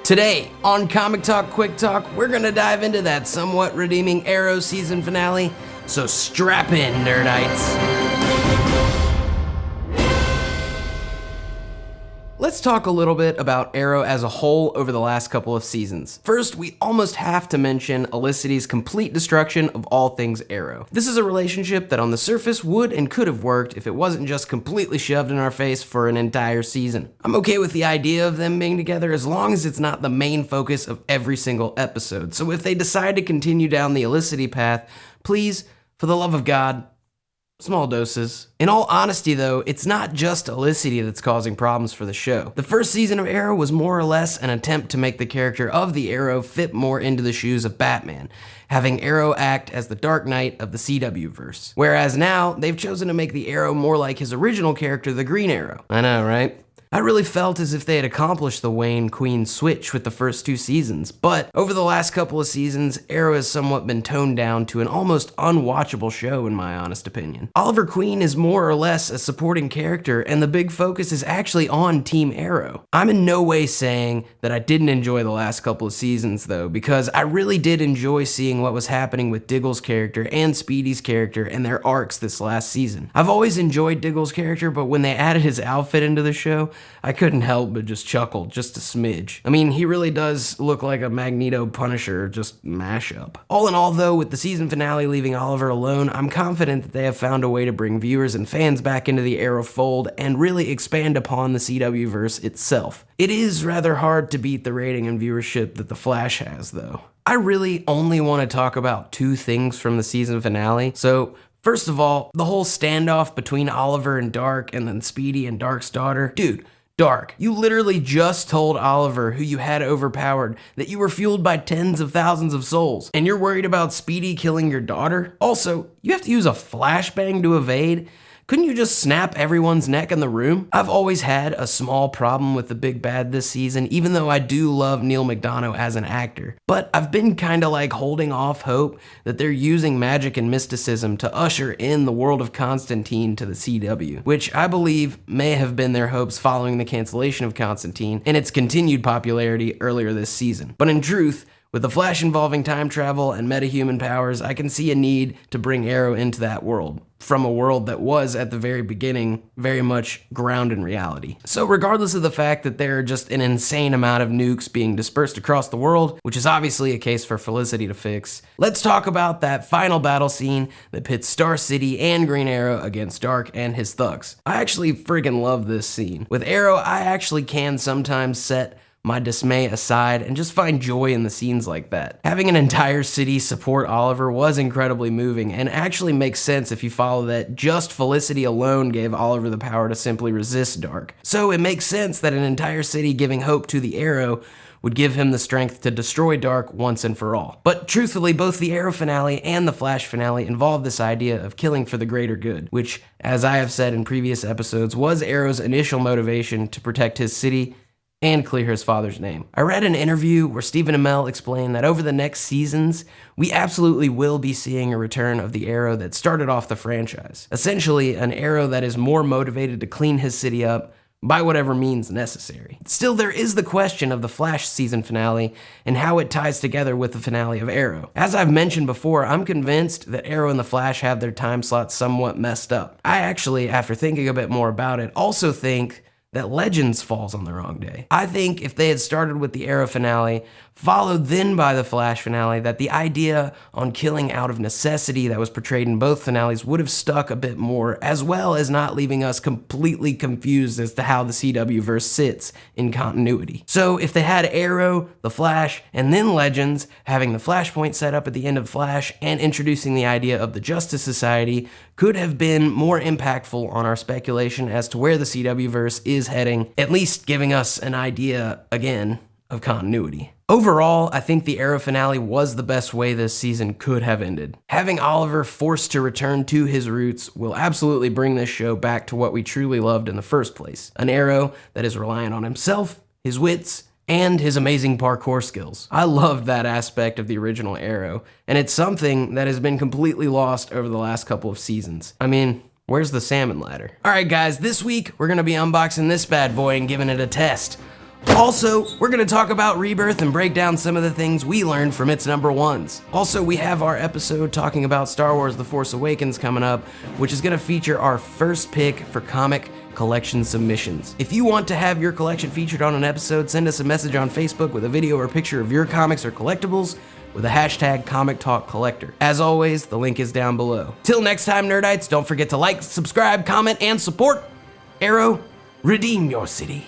Today, on Comic Talk Quick Talk, we're gonna dive into that somewhat redeeming Arrow season finale, so strap in, nerdites. Let's talk a little bit about Arrow as a whole over the last couple of seasons. First, we almost have to mention Elicity's complete destruction of all things Arrow. This is a relationship that on the surface would and could have worked if it wasn't just completely shoved in our face for an entire season. I'm okay with the idea of them being together as long as it's not the main focus of every single episode. So if they decide to continue down the Elicity path, please, for the love of God, small doses. In all honesty though, it's not just Elicity that's causing problems for the show. The first season of Arrow was more or less an attempt to make the character of the Arrow fit more into the shoes of Batman, having Arrow act as the Dark Knight of the CW verse. Whereas now, they've chosen to make the Arrow more like his original character, the Green Arrow. I know, right? I really felt as if they had accomplished the Wayne-Queen switch with the first two seasons, but over the last couple of seasons, Arrow has somewhat been toned down to an almost unwatchable show in my honest opinion. Oliver Queen is more or less a supporting character, and the big focus is actually on Team Arrow. I'm in no way saying that I didn't enjoy the last couple of seasons though, because I really did enjoy seeing what was happening with Diggle's character and Speedy's character and their arcs this last season. I've always enjoyed Diggle's character, but when they added his outfit into the show, I couldn't help but just chuckle just a smidge. I mean, he really does look like a Magneto Punisher just mashup. All in all though, with the season finale leaving Oliver alone, I'm confident that they have found a way to bring viewers and fans back into the Arrow fold and really expand upon the CW verse itself. It is rather hard to beat the rating and viewership that The Flash has though. I really only want to talk about two things from the season finale, so first of all, the whole standoff between Oliver and Dark and then Speedy and Dark's daughter. Dude, Dark, you literally just told Oliver, who you had overpowered, that you were fueled by tens of thousands of souls, and you're worried about Speedy killing your daughter? Also, you have to use a flashbang to evade? Couldn't you just snap everyone's neck in the room? I've always had a small problem with the big bad this season, even though I do love Neil McDonough as an actor. But I've been kinda like holding off hope that they're using magic and mysticism to usher in the world of Constantine to the CW, which I believe may have been their hopes following the cancellation of Constantine and its continued popularity earlier this season. But in truth, with the Flash involving time travel and metahuman powers, I can see a need to bring Arrow into that world, from a world that was, at the very beginning, very much grounded in reality. So regardless of the fact that there are just an insane amount of nukes being dispersed across the world, which is obviously a case for Felicity to fix, let's talk about that final battle scene that pits Star City and Green Arrow against Dark and his thugs. I actually friggin' love this scene. With Arrow, I actually can sometimes set my dismay aside and just find joy in the scenes like that. Having an entire city support Oliver was incredibly moving and actually makes sense if you follow that just Felicity alone gave Oliver the power to simply resist Dark. So it makes sense that an entire city giving hope to the Arrow would give him the strength to destroy Dark once and for all. But truthfully, both the Arrow finale and the Flash finale involve this idea of killing for the greater good, which, as I have said in previous episodes, was Arrow's initial motivation to protect his city and clear his father's name. I read an interview where Stephen Amell explained that over the next seasons, we absolutely will be seeing a return of the Arrow that started off the franchise. Essentially, an Arrow that is more motivated to clean his city up by whatever means necessary. Still, there is the question of the Flash season finale and how it ties together with the finale of Arrow. As I've mentioned before, I'm convinced that Arrow and the Flash have their time slots somewhat messed up. I actually, after thinking a bit more about it, also think that Legends falls on the wrong day. I think if they had started with the Arrow finale, followed then by the Flash finale, that the idea on killing out of necessity that was portrayed in both finales would have stuck a bit more, as well as not leaving us completely confused as to how the CW verse sits in continuity. So if they had Arrow, the Flash, and then Legends, having the Flashpoint set up at the end of Flash and introducing the idea of the Justice Society, could have been more impactful on our speculation as to where the CW verse is heading, at least giving us an idea, again, of continuity. Overall, I think the Arrow finale was the best way this season could have ended. Having Oliver forced to return to his roots will absolutely bring this show back to what we truly loved in the first place. An Arrow that is reliant on himself, his wits, and his amazing parkour skills. I loved that aspect of the original Arrow, and it's something that has been completely lost over the last couple of seasons. I mean, where's the salmon ladder? Alright guys, this week we're gonna be unboxing this bad boy and giving it a test. Also, we're gonna talk about Rebirth and break down some of the things we learned from its number ones. Also, we have our episode talking about Star Wars The Force Awakens coming up, which is gonna feature our first pick for comic collection submissions. If you want to have your collection featured on an episode, send us a message on Facebook with a video or picture of your comics or collectibles with a hashtag Comic Talk Collector. As always, the link is down below. Till next time, Nerdites, don't forget to like, subscribe, comment, and support. Arrow, redeem your city.